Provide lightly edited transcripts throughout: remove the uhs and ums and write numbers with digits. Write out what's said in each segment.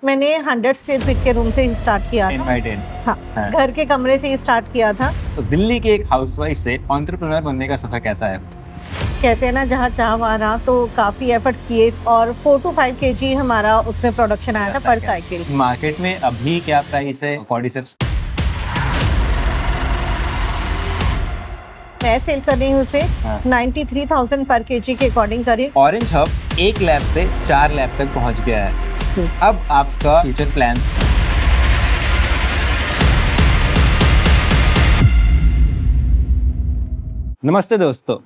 मैंने 100 square feet के room से ही स्टार्ट किया 10 था। by 10। हाँ, घर के कमरे से ही स्टार्ट किया था। सो दिल्ली के एक हाउसवाइफ से एंटरप्रेन्योर बनने का सफर कैसा है? कहते हैं ना, जहाँ चाह वहाँ राह, तो काफ़ी एफर्ट्स किए और 4 to 5 kg हमारा उसमें प्रोडक्शन आया था पर साइकिल। मार्केट में अभी क्या प्राइस है कॉर्डिसेप्स? मैं सेल कर रही हूँ उसे हाँ। 93,000 पर kg के अकॉर्डिंग करें। ऑरेंज हब 1 लैब से 4 लैब तक पहुंच गया है। अब आपका फ्यूचर प्लान? नमस्ते दोस्तों,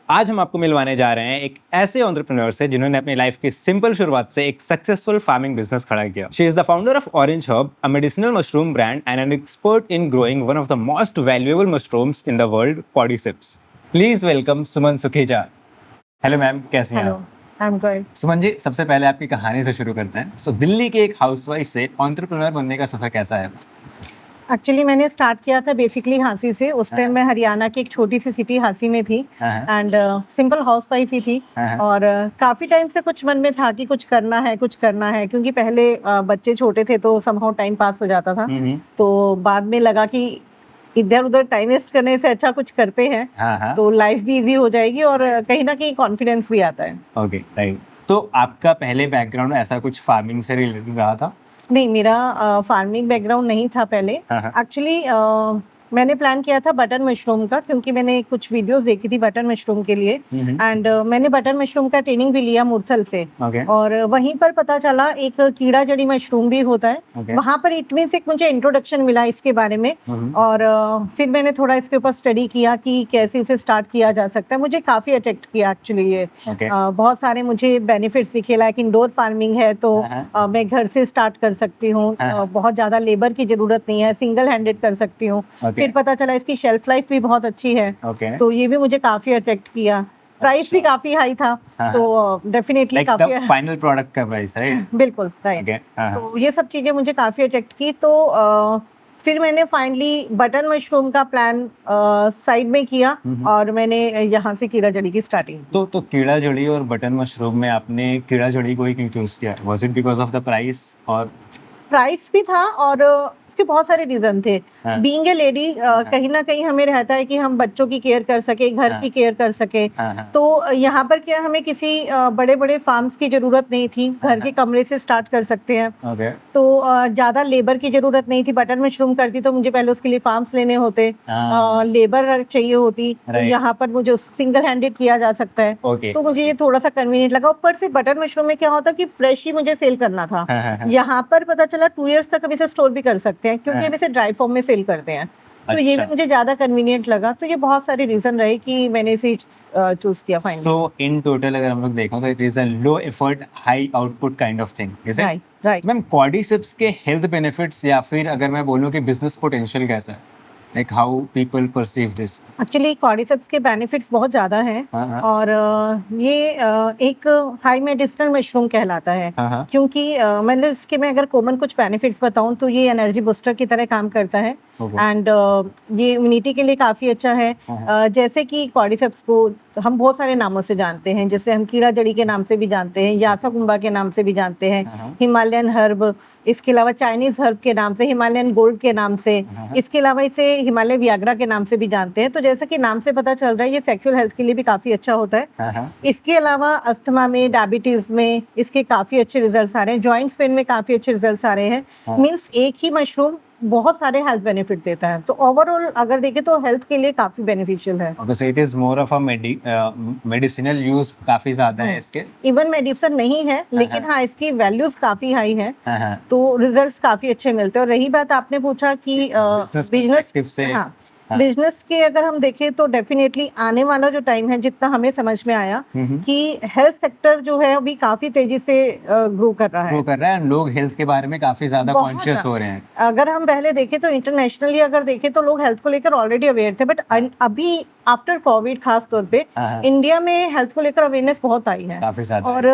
आज हम आपको मिलवाने जा रहे हैं एक ऐसे एंटरप्रेन्योर से जिन्होंने अपनी लाइफ की सिंपल शुरुआत से एक सक्सेसफुल फार्मिंग बिजनेस खड़ा किया। She is the founder of orange hub, a medicinal mushroom brand and an expert in growing one of the most valuable mushrooms in the world, cordyceps. Please welcome Suman Sukheja. Hello ma'am, कैसी हैं hello, आप? I am good. Suman ji, सबसे पहले आपकी कहानी से शुरू करते हैं। सो दिल्ली के एक हाउसवाइफ से एंटरप्रेन्योर बनने का सफर कैसा है? एक्चुअली मैंने स्टार्ट किया था बेसिकली हांसी से। उस टाइम हाँ। मैं हरियाणा की एक छोटी सी सिटी हांसी में थी हाँ। एंड सिंपल हाउस वाइफ ही थी। हाँ। और काफ़ी टाइम से कुछ मन में था कि कुछ करना है क्योंकि पहले बच्चे छोटे थे तो समहाउ टाइम पास हो जाता था। तो बाद में लगा कि इधर उधर टाइम वेस्ट करने से अच्छा कुछ करते हैं हाँ। तो लाइफ भी इजी हो जाएगी और कहीं ना कहीं कॉन्फिडेंस भी आता है। Okay, right. तो आपका पहले बैकग्राउंड ऐसा कुछ फार्मिंग से रिलेटेड रहा था? नहीं, मेरा फार्मिंग बैकग्राउंड नहीं था पहले। हाँ। एक्चुअली मैंने प्लान किया था बटन मशरूम का क्योंकि मैंने कुछ वीडियोस देखी थी बटन मशरूम के लिए एंड मैंने बटन मशरूम का ट्रेनिंग भी लिया मुरथल से। ओके। और वहीं पर पता चला एक कीड़ा जड़ी मशरूम भी होता है। ओके। वहाँ पर इट मीन्स एक मुझे इंट्रोडक्शन मिला इसके बारे में। और फिर मैंने थोड़ा इसके ऊपर स्टडी किया कि कैसे इसे स्टार्ट किया जा सकता है। मुझे काफ़ी अट्रैक्ट किया एक्चुअली ये। ओके। बहुत सारे मुझे बेनिफिट्स दिखे, लाइक इंडोर फार्मिंग है तो मैं घर से स्टार्ट कर सकती हूँ। बहुत ज़्यादा लेबर की ज़रूरत नहीं है, सिंगल हैंडेड कर सकती हूँ। फिर पता चला इसकी शेल्फ लाइफ भी बहुत अच्छी है। तो ये भी मुझे काफ़ी अट्रैक्ट किया। प्राइस भी काफ़ी हाई था तो डेफिनेटली काफ़ी फाइनल प्रोडक्ट का प्राइस, राइट? बिल्कुल राइट। तो ये सब चीज़ें मुझे काफ़ी अट्रैक्ट की। तो फिर मैंने फाइनली बटन मशरूम का प्लान साइड में किया और मैंने यहाँ से कीड़ा जड़ी की स्टार्टिंग। तो कीड़ा जड़ी और बटन मशरूम में आपने कीड़ा जड़ी को ही क्यों चूज किया? Was it because of the price? और प्राइस भी था और इसके बहुत सारे रीजन थे। बीइंग ए लेडी कहीं ना कहीं हमें रहता है कि हम बच्चों की केयर कर सके, घर की केयर कर सके। तो यहाँ पर क्या हमें किसी बड़े बड़े फार्म्स की जरूरत नहीं थी, घर के कमरे से स्टार्ट कर सकते हैं। तो ज़्यादा लेबर की जरूरत नहीं थी। बटन मशरूम करती तो मुझे पहले उसके लिए फार्म्स लेने होते, लेबर चाहिए होती। तो यहाँ पर मुझे सिंगल हैंडेड किया जा सकता है। तो मुझे ये थोड़ा सा कन्वीनियंट लगा। ऊपर से बटन मशरूम में क्या होता कि फ्रेश ही मुझे सेल करना था। यहाँ पर पता चला 2 years तक हम इसे स्टोर भी कर सकते हैं क्योंकि हम इसे ड्राई फॉर्म में सेल करते हैं। तो ये भी मुझे ज़्यादा कन्वीनियंट लगा। तो ये बहुत सारे रीजन रहे कि मैंने इसे चूज किया फाइनली। तो इन टोटल अगर हम लोग देखें तो it is a low effort high output kind of thing, is it? Right. Ma'am, cordyceps के हेल्थ बेनिफिट्स या फिर अगर मैं बोलूं कि बिजनेस पोटेंशियल कैसा है? Like how people perceive this? Actually cordyceps के बेनिफिट्स बहुत ज़्यादा हैं और ये एक हाई मेडिसिनल मशरूम कहलाता है क्योंकि मतलब इसके मैं अगर कॉमन कुछ बेनिफिट्स बताऊं तो ये एनर्जी बूस्टर की तरह काम करता है एंड ये इम्यूनिटी के लिए काफ़ी अच्छा है। जैसे कि कॉर्डिसेप्स को हम बहुत सारे नामों से जानते हैं, जैसे हम कीड़ा जड़ी के नाम से भी जानते हैं, यासाकुम्बा के नाम से भी जानते हैं, हिमालयन हर्ब, इसके अलावा चाइनीज़ हर्ब के नाम से, हिमालयन गोल्ड के नाम से, इसके अलावा इसे हिमालय वियाग्रा के नाम से भी जानते हैं। तो जैसे कि नाम से पता चल रहा है ये सेक्सुअल हेल्थ के लिए भी काफ़ी अच्छा होता है। इसके अलावा अस्थमा में, डायबिटीज़ में इसके काफ़ी अच्छे रिजल्ट्स आ रहे हैं। जॉइंट्स पेन में काफ़ी अच्छे रिजल्ट्स आ रहे हैं। मीन्स एक ही मशरूम बहुत सारे हेल्थ बेनिफिट देता है। तो ओवरऑल अगर देखें तो हेल्थ के लिए काफ़ी बेनिफिशियल है। Okay, so it is more of a medicinal use काफी ज्यादा है इसके। इवन मेडिसिन नहीं है लेकिन हाँ इसकी वैल्यूज काफ़ी हाई है। तो रिजल्ट्स काफ़ी अच्छे मिलते हैं। और रही बात आपने पूछा कि बिजनेस से, बिजनेस के अगर हम देखें तो डेफिनेटली आने वाला जो टाइम है, जितना हमें समझ में आया कि हेल्थ सेक्टर जो है अभी काफी तेजी से ग्रो कर रहा है। लोग हेल्थ के बारे में काफी ज्यादा कॉन्शियस हो रहे हैं। अगर हम पहले देखें तो इंटरनेशनली अगर देखें तो लोग हेल्थ को लेकर ऑलरेडी अवेयर थे, बट अभी आफ्टर कोविड खास तौर पे इंडिया में हेल्थ को लेकर अवेयरनेस बहुत आई है काफी ज्यादा। और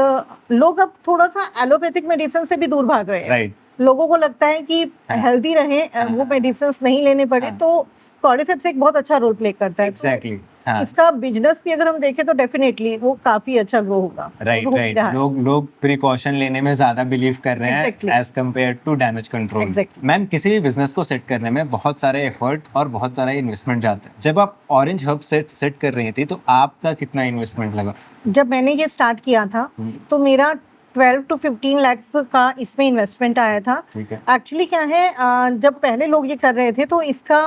लोग अब थोड़ा सा एलोपैथिक मेडिसिन से भी दूर भाग रहे हैं। लोगों को लगता है कि हेल्दी रहें, वो मेडिसिन नहीं लेने पड़े। तो कॉर्डिसेप्स एक बहुत अच्छा रोल प्ले करता है। एग्जैक्टली। हाँ। इसका बिजनेस भी अगर हम देखें तो डेफिनेटली वो काफी अच्छा ग्रो होगा। राइट। लोग प्रिकॉशन लेने में ज्यादा बिलीव कर रहे हैं as compare to damage control. Ma'am, किसी भी बिजनेस को सेट करने में बहुत सारे एफर्ट और बहुत सारा इन्वेस्टमेंट जाता है। जब आप ऑरेंज हब सेट कर रही थी तो आपका कितना इन्वेस्टमेंट लगा? जब मैंने ये स्टार्ट किया था तो मेरा 12 to 15 लाख का इसमें इन्वेस्टमेंट आया था। एक्चुअली क्या है, जब पहले लोग ये कर रहे थे तो इसका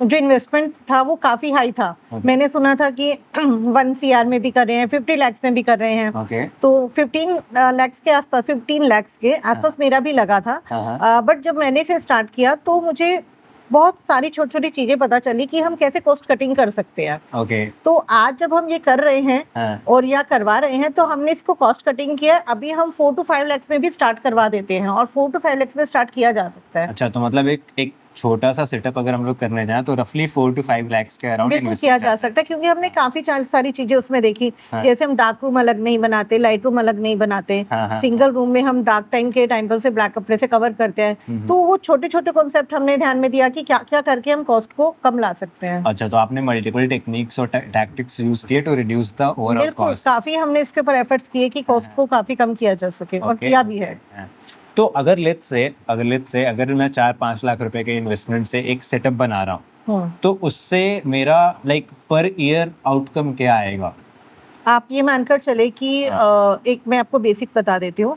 जो इन्वेस्टमेंट था वो काफ़ी हाई था। मैंने सुना था कि 1 CR में भी कर रहे हैं, 50 लाख में भी कर रहे हैं। तो 15 लाख के आसपास, 15 लाख के आसपास मेरा भी लगा था। बट जब मैंने इसे स्टार्ट किया तो मुझे बहुत सारी छोटी छोटी चीजें पता चली कि हम कैसे कॉस्ट कटिंग कर सकते हैं। तो आज जब हम ये कर रहे हैं और या करवा रहे हैं तो हमने इसको कॉस्ट कटिंग किया। अभी हम 4 to 5 लाख में भी स्टार्ट करवा देते हैं और 4 to 5 लाख में स्टार्ट किया जा सकता है। अच्छा, तो मतलब एक छोटा सा सेटअप अगर हम लोग करने जाएं तो रफली 4 to 5 लाख के अराउंड बिल्कुल किया जा सकता है, क्योंकि हमने काफी सारी चीजें उसमें देखी। जैसे हम डार्क रूम अलग नहीं बनाते, लाइट रूम अलग नहीं बनाते, सिंगल रूम में हम डार्क टाइम के टाइम पर से ब्लैक कपड़े से कवर करते हैं। तो वो छोटे छोटे कॉन्सेप्ट हमने ध्यान में दिया कि क्या क्या करके हम कॉस्ट को कम ला सकते हैं। अच्छा, तो आपने मल्टीपल टेक्निक्स और टैक्टिक्स यूज किए to reduce the overall cost. काफी हमने इसके ऊपर एफर्ट्स किए कि कॉस्ट को काफी कम किया जा सके और किया भी है। तो अगर लेट्स से अगर मैं 4-5 लाख रुपए के इन्वेस्टमेंट से एक सेटअप बना रहा हूँ तो उससे मेरा लाइक पर ईयर आउटकम क्या आएगा? आप ये मानकर चले कि एक मैं आपको बेसिक बता देती हूँ।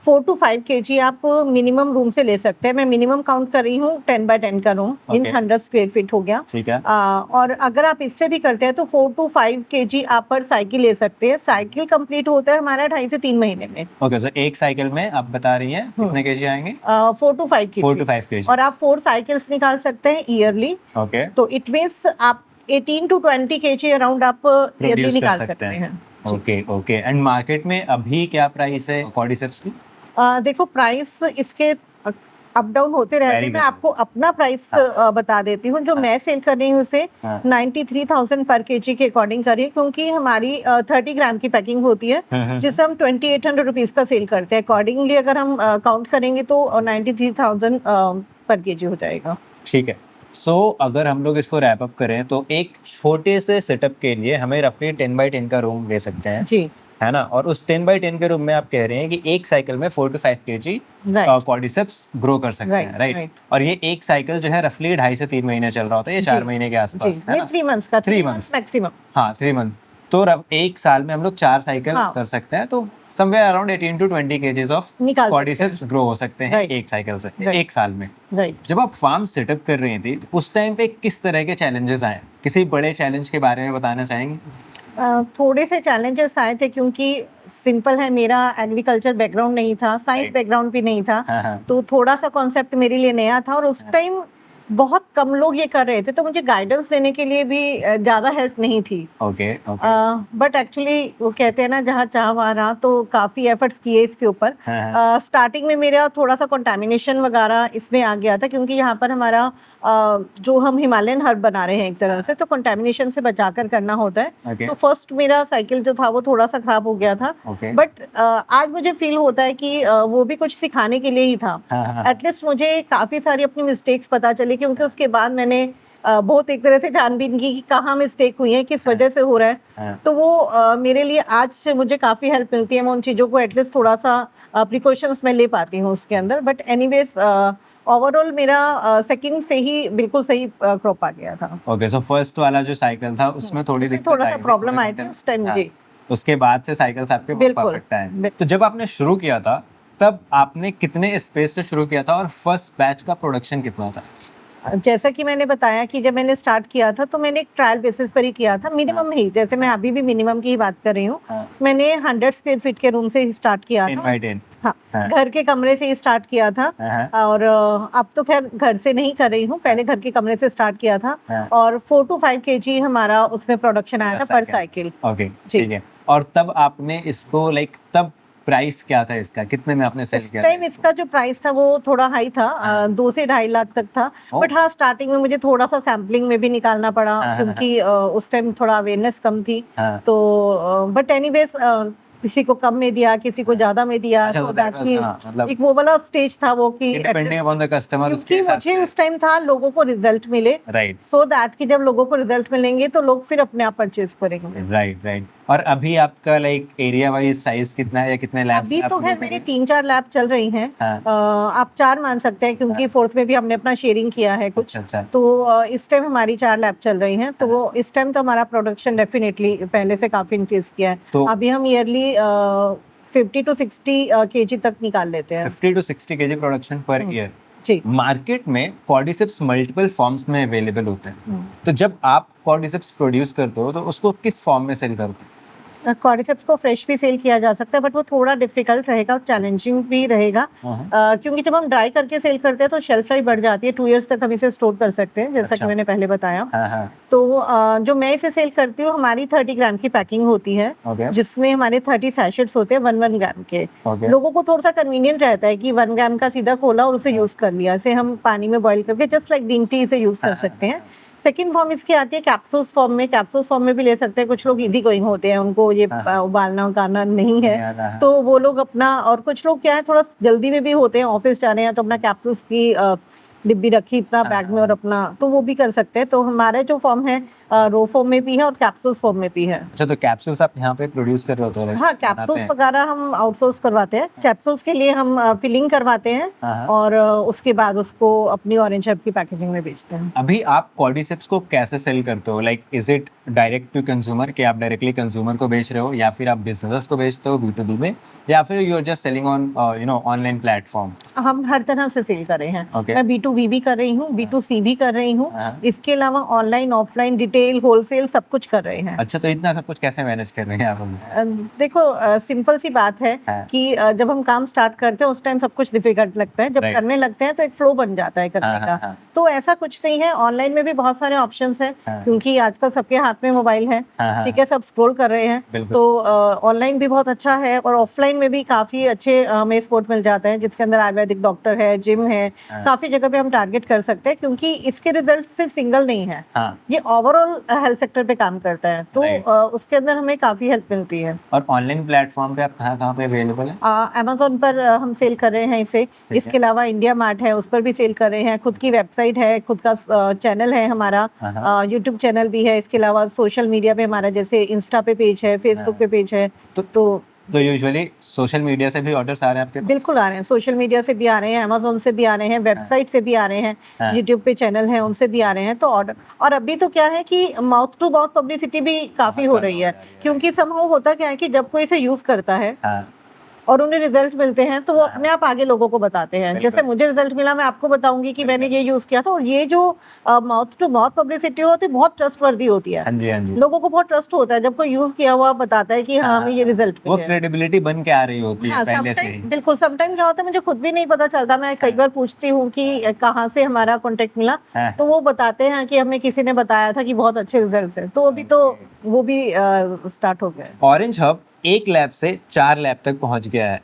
4 to 5 kg आप मिनिमम रूम से ले सकते हैं। मैं मिनिमम काउंट कर रही हूँ 10 by 10 का रूम, मीन 100 स्क्वायर फीट हो गया। ठीक है। और अगर आप इससे भी करते हैं तो 4 to 5 kg आप पर साइकिल ले सकते हैं। साइकिल कंप्लीट होता है हमारा 2.5 से 3 महीने में। ओके, सो एक साइकिल में आप बता रही हैं कितने केजी आएंगे? 4 to 5 kg। 4 to 5 kg। और आप 4 साइकिल्स निकाल सकते हैं ईयरली। ओके, तो इट मीन्स आप 18 to 20 kg अराउंड आप ईयरली निकाल सकते हैं। ओके। एंड मार्केट में अभी क्या प्राइस है कॉर्डिसेप्स की? देखो, प्राइस इसके अप डाउन होते रहते हैं। मैं आपको अपना प्राइस बता देती हूँ। जो मैं सेल कर रही हूँ उसे 93,000 पर kg के अकॉर्डिंग करिए, क्योंकि हमारी 30 ग्राम की पैकिंग होती है जिसे हम 2800 रुपीज का सेल करते हैं। अकॉर्डिंगली अगर हम काउंट करेंगे तो 93,000 पर kg हो जाएगा। ठीक है। सो अगर हम लोग इसको रैप अप करें तो एक छोटे से सेटअप के लिए हमें रफली 10 by 10 का रूम ले सकते हैं जी, है ना? और उस 10 by 10 के रूम में आप कह रहे हैं कि एक साइकिल में 4 to 5 kg कॉर्डिसेप्स ग्रो कर सकते हैं, राइट? और ये एक साइकिल जो है रफली 2.5 से 3 महीने चल रहा होता है, ये 4 महीने के आसपास, है ना? 3 मंथ्स का, 3 मंथ्स मैक्सिमम। हाँ, 3 मंथ। तो एक साल में हम लोग 4 साइकिल कर सकते हैं, तो somewhere around 18 to 20 kgs of cordyceps grow हो सकते हैं एक साइकिल से एक साल में। जब आप फार्म सेटअप कर रही थी उस टाइम पे किस तरह के चैलेंजेस आए? किसी बड़े चैलेंज के बारे में बताना चाहेंगे? थोड़े से चैलेंजेस आए थे, क्योंकि सिंपल है, मेरा एग्रीकल्चर बैकग्राउंड नहीं था, साइंस बैकग्राउंड भी नहीं था। तो थोड़ा सा कॉन्सेप्ट मेरे लिए नया था और उस टाइम बहुत कम लोग ये कर रहे थे, तो मुझे गाइडेंस देने के लिए भी ज़्यादा हेल्प नहीं थी। बट एक्चुअली वो कहते हैं ना, जहाँ चाह वहाँ रहा, तो काफ़ी एफर्ट्स किए इसके ऊपर। स्टार्टिंग में मेरा थोड़ा सा कंटामिनेशन वगैरह इसमें आ गया था, क्योंकि यहाँ पर हमारा जो हम हिमालयन हर्ब बना रहे हैं एक तरह से, तो कंटामिनेशन से बचाकर करना होता है। तो फर्स्ट मेरा साइकिल जो था वो थोड़ा सा खराब हो गया था। बट आज मुझे फील होता है कि वो भी कुछ सिखाने के लिए ही था। एटलीस्ट मुझे काफ़ी सारी अपनी मिस्टेक्स पता चली, क्योंकि उसके बाद मैंने बहुत एक तरह से छानबीन की कि कहाँ मिस्टेक हुई है, किस वजह से हो रहा है। तो वो मेरे लिए आज मुझे काफ़ी हेल्प मिलती है। मैं उन चीज़ों को एटलीस्ट थोड़ा सा प्रिकॉशंस में ले पाती हूँ उसके अंदर। बट एनीवेज ओवरऑल मेरा सेकंड से ही बिल्कुल सही क्रॉप आ गया था। ओके, सो फर्स्ट वाला जो साइकिल था उसमें थोड़ा सा प्रॉब्लम आई थी उस टाइम। जी, उसके बाद से साइकिल्स आपके परफेक्ट आए। तो जब आपने शुरू किया था तब आपने कितने स्पेस से शुरू किया था और फर्स्ट बैच का प्रोडक्शन कितना था? जैसा कि मैंने बताया कि जब मैंने स्टार्ट किया था तो मैंने एक ट्रायल बेसिस पर ही किया था, मिनिमम ही। जैसे मैं अभी भी मिनिमम की ही बात कर रही हूँ। मैंने 100 स्क्वायर फीट के रूम से ही स्टार्ट किया था। 10 by 10। हाँ, घर के कमरे से ही स्टार्ट किया था। और अब तो खैर घर से नहीं कर रही हूँ, पहले घर के कमरे से स्टार्ट किया था। और 4 to 5 kg हमारा उसमें प्रोडक्शन आया था पर साइकिल। ओके, ठीक है। और तब आपने इसको तब प्राइस क्या था इसका, कितने में आपने सेल किया? टाइम इसका जो प्राइस था वो थोड़ा हाई था, 2 से 2.5 लाख तक था। बट हाँ, स्टार्टिंग में मुझे थोड़ा सा सैम्पलिंग में भी निकालना पड़ा, क्योंकि उस टाइम थोड़ा अवेयरनेस कम थी। तो बट एनीवेज किसी को कम में दिया, किसी को ज्यादा में दिया, अच्छा, so तो that that was, कि हाँ, मतलब एक वो वाला स्टेज था वो कि डिपेंडिंग अपॉन द कस्टमर, क्योंकि मुझे उस टाइम था लोगों को रिजल्ट मिले, राइट सो दैट कि जब लोगों को रिजल्ट मिलेंगे तो लोग फिर अपने आप परचेज करेंगे। Right right. और अभी आपका लाइक एरिया वाइज साइज कितना है या कितने लैब? अभी तो खैर मेरी 3-4 लैब चल रही हैं। हाँ। आप 4 मान सकते हैं क्योंकि फोर्थ में भी हमने अपना शेयरिंग किया है कुछ। अच्छा। तो इस टाइम हमारी 4 लैब चल रही हैं, तो वो इस टाइम तो हमारा प्रोडक्शन डेफिनेटली पहले से काफी इंक्रीज किया है। तो अभी हम ईयरली 50 to 60 केजी तक निकाल लेते हैं। 50 to 60 KG production per year. जी। मार्केट में कॉर्डिसेप्स मल्टीपल फॉर्म्स में अवेलेबल होते हैं, तो जब आप कॉर्डिसेप्स प्रोड्यूस करते हो तो उसको किस फॉर्म में सेल करते हो? कॉर्डिसेप्स को फ्रेश भी सेल किया जा सकता है, बट वो थोड़ा डिफिकल्ट रहेगा, चैलेंजिंग भी रहेगा, क्योंकि जब हम ड्राई करके सेल करते हैं तो शेल्फ लाइफ बढ़ जाती है। 2 इयर्स तक हम इसे स्टोर कर सकते हैं, जैसा कि मैंने पहले बताया। तो जो मैं इसे सेल करती हूँ, हमारी 30 ग्राम की पैकिंग होती है, जिसमें हमारे 30 सैशेट्स होते हैं 1 ग्राम के। लोगों को थोड़ा सा कन्वीनियंट रहता है कि 1 ग्राम का सीधा खोला और उसे यूज कर लिया। इसे हम पानी में बॉईल करके जस्ट लाइक ग्रीन टी इसे यूज कर सकते हैं। सेकेंड फॉर्म इसकी आती है कैप्सूल्स फॉर्म में। कैप्सूल्स फॉर्म में भी ले सकते हैं, कुछ लोग इजी गोइंग होते हैं, उनको ये उबालना उगाना नहीं है, तो वो लोग अपना, और कुछ लोग क्या है थोड़ा जल्दी में भी होते हैं, ऑफिस जाने हैं तो अपना कैप्सूल्स की डिब्बी रखी अपना बैग में और अपना, तो वो भी कर सकते हैं। तो हमारे जो फॉर्म है रो फॉर्म में भी है और कैप्सूल्स फॉर्म में भी है। अच्छा, तो कैप्सूल्स आप यहाँ पे प्रोड्यूस कर रहे होते हो? हाँ, कैप्सूल्स वगैरह हम आउटसोर्स करवाते हैं। कैप्सूल्स के लिए हम फिलिंग करवाते हैं और उसके बाद उसको अपनी ऑरेंज हब की पैकेजिंग में बेचते हैं। अभी आप कॉर्डिसेप्स को कैसे सेल करते हो? Like is it direct to consumer, कि आप डायरेक्टली कंज्यूमर को बेच रहे हो, या फिर आप बिजनेसेस को बेचते हो B2B में, या फिर you are just selling on online platform? हम हर तरह से सेल कर रहे हैं। मैं B2B भी कर रही हूँ, B2C भी कर रही हूँ, इसके अलावा ऑनलाइन ऑफलाइन डिटेल होलसेल सब कुछ कर रहे हैं। अच्छा, तो इतना सब कुछ कैसे मैनेज कर रहे हैं आप? देखो, सिंपल सी बात है कि जब हम काम स्टार्ट करते हैं उस टाइम सब कुछ डिफिकल्ट लगता है, जब करने लगते हैं तो एक फ्लो बन जाता है करने का। तो ऐसा कुछ नहीं है, ऑनलाइन में भी बहुत सारे ऑप्शंस हैं, क्योंकि आजकल सबके हाथ में मोबाइल है, ठीक है, सब स्क्रॉल कर रहे हैं, तो ऑनलाइन भी बहुत अच्छा है और ऑफलाइन में भी काफी अच्छे हमें सपोर्ट मिल जाते हैं, जिसके अंदर आयुर्वेदिक डॉक्टर है, जिम है, काफी जगह पे हम टारगेट कर सकते हैं, क्योंकि इसके रिजल्ट सिर्फ सिंगल नहीं है, ये ओवरऑल हेल्थ सेक्टर पे काम करता है, तो उसके अंदर हमें काफी हेल्प मिलती है। और ऑनलाइन प्लेटफॉर्म पे आप कहाँ पे अवेलेबल है? Amazon पर हम सेल कर रहे हैं इसे, इसके अलावा इंडिया मार्ट है, उस पर भी सेल कर रहे हैं, खुद की वेबसाइट है, खुद का चैनल है हमारा, यूट्यूब चैनल भी है, इसके अलावा सोशल मीडिया पे हमारा जैसे इंस्टा पे पेज है, फेसबुक पे पेज है। तो यूजुअली सोशल मीडिया से भी ऑर्डर्स आ रहे हैं आपके? बिल्कुल आ रहे हैं, सोशल मीडिया से भी आ रहे हैं, अमेजोन से भी आ रहे हैं, वेबसाइट से भी आ रहे हैं, यूट्यूब पे चैनल है उनसे भी आ रहे हैं, तो ऑर्डर। और अभी तो क्या है कि माउथ टू माउथ पब्लिसिटी भी काफी हो रही है, क्योंकि समहाउ होता क्या है कि जब कोई इसे यूज करता है और उन्हें रिजल्ट मिलते हैं तो वो अपने आप आगे लोगों को बताते हैं। जैसे मुझे रिजल्ट मिला, मैं आपको बताऊंगी कि मैंने ये यूज किया था, और ये जो माउथ टू माउथ पब्लिसिटी होती है बहुत ट्रस्टवर्दी होती है। लोगों को बहुत ट्रस्ट होता है जब कोई यूज किया हुआ बताता है कि हाँ हमें ये रिजल्ट मिला, वो क्रेडिबिलिटी बन के आ रही होती है पहले से ही। बिल्कुल, समटाइम क्या होता है मुझे खुद भी नहीं पता चलता, मैं कई बार पूछती हूँ कि कहाँ से हमारा कॉन्टेक्ट मिला, तो वो बताते हैं कि हमें किसी ने बताया था कि बहुत अच्छे रिजल्ट है, तो अभी तो वो भी स्टार्ट हो गया। ऑरेंज हब 1 लैब से 4 लैब तक पहुंच गया है।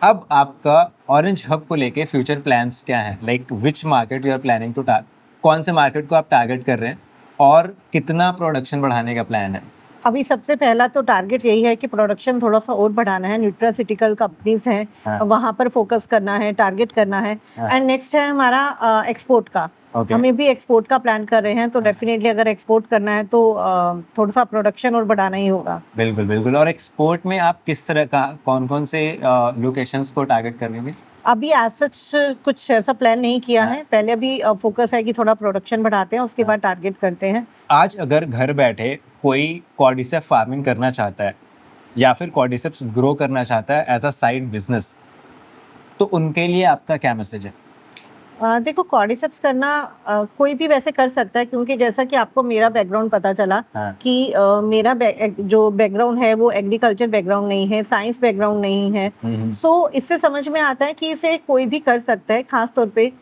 अब आपका ऑरेंज हब को लेके फ्यूचर प्लान्स क्या है? Like which market you are planning to target? कौन से मार्केट को आप टारगेट कर रहे हैं और कितना प्रोडक्शन बढ़ाने का प्लान है? अभी सबसे पहला तो टारगेट यही है कि प्रोडक्शन थोड़ा सा और बढ़ाना है, न्यूट्रास्यूटिकल कंपनीज हैं वहां पर फोकस करना है, टारगेट करना है। एंड नेक्स्ट है हमारा एक्सपोर्ट का। हमें भी एक्सपोर्ट का प्लान कर रहे हैं, तो डेफिनेटली अगर एक्सपोर्ट करना है तो थोड़ा सा प्रोडक्शन और बढ़ाना ही होगा। बिल्कुल बिल्कुल। और एक्सपोर्ट में आप किस तरह का, कौन से लोकेशंस को टारगेट कर रहे हैं? अभी आज सच कुछ ऐसा प्लान नहीं किया है, पहले अभी फोकस है कि थोड़ा प्रोडक्शन बढ़ाते हैं, उसके बाद टारगेट करते हैं। आज अगर घर बैठे कोई कॉर्डिसेप्स फार्मिंग करना चाहता है या फिर कॉर्डिसेप्स ग्रो करना चाहता है एज अ साइड बिजनेस, तो उनके लिए आपका क्या मैसेज है? देखो, कॉर्डिसेप्स करना कोई भी वैसे कर सकता है, क्योंकि जैसा कि आपको मेरा बैकग्राउंड पता चला कि मेरा जो बैकग्राउंड है वो एग्रीकल्चर बैकग्राउंड नहीं है, साइंस बैकग्राउंड नहीं है। सो इससे समझ में आता है कि इसे कोई भी कर सकता है, खास तौर पे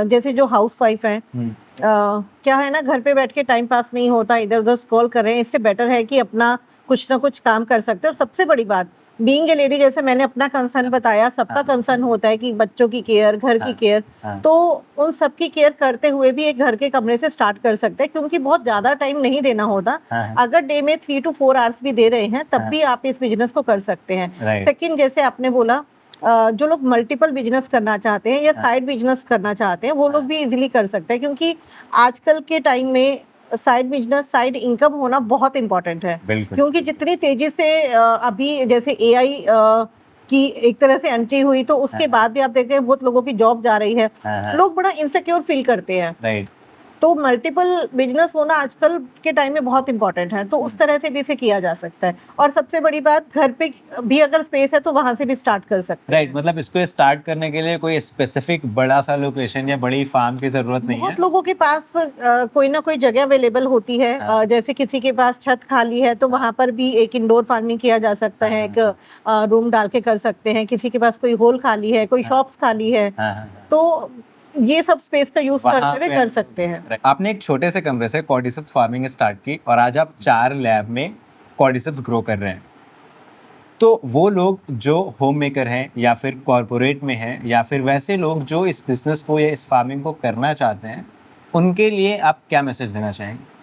जैसे जो हाउस वाइफ है। क्या है ना, घर पे बैठ के टाइम पास नहीं होता, इधर उधर स्क्रॉल कर रहे हैं, इससे बेटर है कि अपना कुछ ना कुछ काम कर सकते हैं। और सबसे बड़ी बात, बीइंग ए लेडी, जैसे मैंने अपना कंसर्न बताया, सबका कंसर्न होता है कि बच्चों की केयर, घर की केयर, तो उन सब की केयर करते हुए भी एक घर के कमरे से स्टार्ट कर सकते हैं, क्योंकि बहुत ज्यादा टाइम नहीं देना होता। अगर डे में 3 to 4 आवर्स भी दे रहे हैं तब भी आप इस बिजनेस को कर सकते हैं। सेकंड, जैसे आपने बोला, जो लोग मल्टीपल बिजनेस करना चाहते हैं या साइड बिजनेस करना चाहते हैं, वो लोग भी इजीली कर सकते हैं, क्योंकि आजकल के टाइम में साइड बिजनेस, साइड इनकम होना बहुत इंपॉर्टेंट है। क्योंकि जितनी तेजी से अभी जैसे एआई की एक तरह से एंट्री हुई, तो उसके बाद भी आप देख रहे हैं बहुत लोगों की जॉब जा रही है, लोग बड़ा इनसिक्योर फील करते हैं। तो मल्टीपल बिजनेस होना आजकल के टाइम में बहुत इंपॉर्टेंट है, तो उस तरह से भी इसे किया जा सकता है। और सबसे बड़ी बात, घर पे भी अगर स्पेस है तो वहां से भी स्टार्ट कर सकते हैं। राइट, मतलब इसको स्टार्ट करने के लिए कोई स्पेसिफिक बड़ा सा लोकेशन या बड़ी फार्म की जरूरत नहीं है। बहुत लोगों के पास कोई ना कोई जगह अवेलेबल होती है। जैसे किसी के पास छत खाली है तो वहां पर भी एक इंडोर फार्मिंग किया जा सकता है, एक रूम डाल के कर सकते हैं। किसी के पास कोई होल खाली है, कोई शॉप्स खाली है, तो ये सब स्पेस का यूज करते हुए कर सकते हैं। आपने एक छोटे से कमरे से कॉर्डिसेप्स फार्मिंग स्टार्ट की और आज आप 4 लैब में कॉर्डिसेप्स ग्रो कर रहे हैं। तो वो लोग जो होम मेकर हैं या फिर कॉर्पोरेट में हैं या फिर वैसे लोग जो इस बिजनेस को या इस फार्मिंग को करना चाहते हैं, उनके लिए आप क्या मैसेज देना चाहेंगे?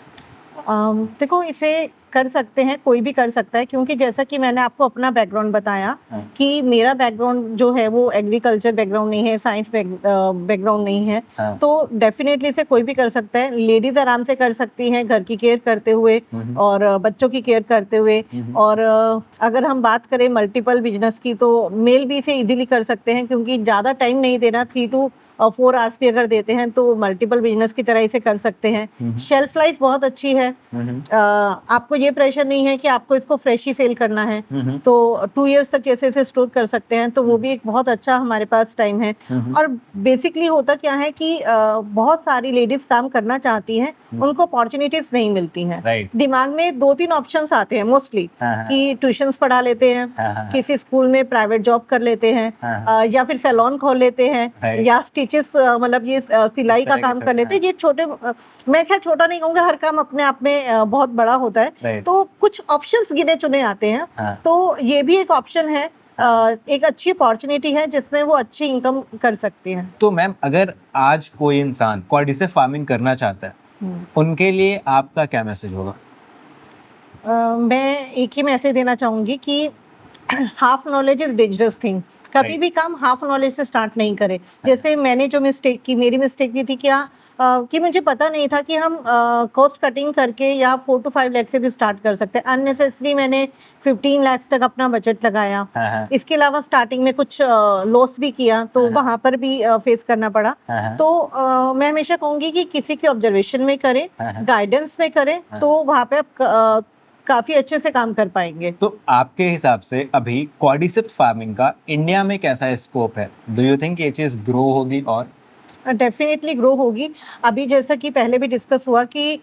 देखो, इसे कर सकते हैं, कोई भी कर सकता है, क्योंकि जैसा कि मैंने आपको अपना बैकग्राउंड बताया कि मेरा बैकग्राउंड जो है वो एग्रीकल्चर बैकग्राउंड नहीं है, साइंस बैकग्राउंड नहीं है, तो डेफिनेटली इसे कोई भी कर सकता है। लेडीज आराम से कर सकती हैं, घर की केयर करते हुए और बच्चों की केयर करते हुए। और अगर हम बात करें मल्टीपल बिजनेस की, तो मेल भी इसे इजीली कर सकते हैं, क्योंकि ज़्यादा टाइम नहीं देना, 3 to 4 आवर्स भी अगर देते हैं तो मल्टीपल बिजनेस की तरह इसे कर सकते हैं। शेल्फ लाइफ बहुत अच्छी है। आपको ये प्रेशर नहीं है कि आपको इसको फ्रेश ही सेल करना है, तो 2 इयर्स तक जैसे इसे स्टोर कर सकते हैं, तो वो भी एक बहुत अच्छा हमारे पास टाइम है। और बेसिकली होता क्या है कि बहुत सारी लेडीज काम करना चाहती हैं, उनको अपॉर्चुनिटीज नहीं मिलती हैं। दिमाग में 2-3 ऑप्शंस आते हैं मोस्टली, कि ट्यूशंस पढ़ा लेते हैं, किसी स्कूल में प्राइवेट जॉब कर लेते हैं, या फिर सैलून खोल लेते हैं, या स्टिचेस, मतलब ये सिलाई का काम कर लेते हैं। ये छोटे, मैं खैर छोटा नहीं कहूँगा, हर काम अपने आप में बहुत बड़ा होता है, तो कुछ ऑप्शंस गिने चुने आते हैं। तो ये भी एक ऑप्शन है, एक अच्छी अपॉर्चुनिटी है जिसमें वो अच्छी इनकम कर सकते हैं। तो मैम, अगर आज कोई इंसान कॉर्डिसेप फार्मिंग करना चाहता है, उनके लिए आपका क्या मैसेज होगा? मैं एक ही मैसेज देना चाहूंगी कि half knowledge is dangerous thing. कभी भी काम हाफ नॉलेज से स्टार्ट नहीं करें। जैसे मैंने जो मिस्टेक की, मेरी मिस्टेक भी थी क्या, कि मुझे पता नहीं था कि हम कॉस्ट कटिंग करके या 4 to 5 लाख से भी स्टार्ट कर सकते हैं। अननेसेसरी मैंने 15 लाख तक अपना बजट लगाया। इसके अलावा स्टार्टिंग में कुछ लॉस भी किया, तो वहां पर भी फेस करना पड़ा। तो मैं हमेशा कहूंगी कि किसी की ऑब्जर्वेशन में करें, गाइडेंस में करें, तो वहां पे आप काफी अच्छे से काम कर पाएंगे। तो आपके हिसाब से अभी कॉर्डिसेप्स फार्मिंग का इंडिया में कैसा स्कोप है? डू यू थिंक ये चीज ग्रो होगी? और डेफिनेटली ग्रो होगी। अभी जैसा कि पहले भी डिस्कस हुआ कि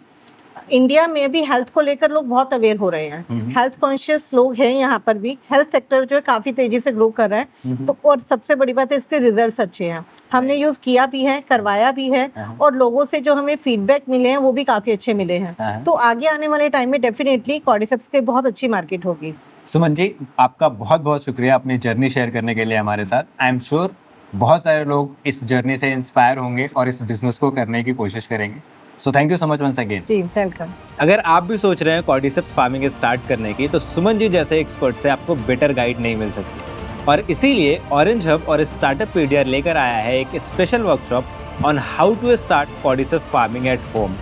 इंडिया में भी हेल्थ को लेकर लोग बहुत अवेयर हो रहे हैं, हेल्थ कॉन्शियस लोग हैं यहाँ पर भी। हेल्थ सेक्टर जो है काफी तेजी से ग्रो कर रहा है। तो और सबसे बड़ी बात है, इसके रिजल्ट्स अच्छे हैं। हमने यूज किया भी है, करवाया भी है, और लोगों से जो हमें फीडबैक मिले हैं वो भी काफी अच्छे मिले हैं। तो आगे आने वाले टाइम में डेफिनेटली कॉर्डिसेप्स की बहुत अच्छी मार्केट होगी। सुमन जी, आपका बहुत बहुत शुक्रिया अपनी जर्नी शेयर करने के लिए हमारे साथ। आई एम श्योर बहुत सारे लोग इस जर्नी से इंस्पायर होंगे और इस बिजनेस को करने की कोशिश करेंगे। So thank you so much once again. जी, वेलकम। अगर आप भी सोच रहे हैं कॉर्डिसेप्स फार्मिंग स्टार्ट करने की, तो सुमन जी जैसे एक्सपर्ट से आपको बेटर गाइड नहीं मिल सकती। और इसीलिए ऑरेंज हब और स्टार्टअप पीडिया लेकर आया है एक special workshop on how to start cordyceps farming at home.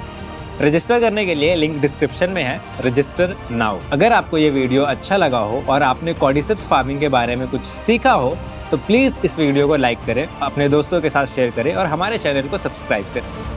Register करने के लिए लिंक डिस्क्रिप्शन में है, रजिस्टर नाउ। अगर आपको ये वीडियो अच्छा लगा हो और आपने कॉर्डिसेप्स फार्मिंग के बारे में कुछ सीखा हो, तो प्लीज़ इस वीडियो को लाइक करें, अपने दोस्तों के साथ शेयर करें और हमारे चैनल को सब्सक्राइब करें।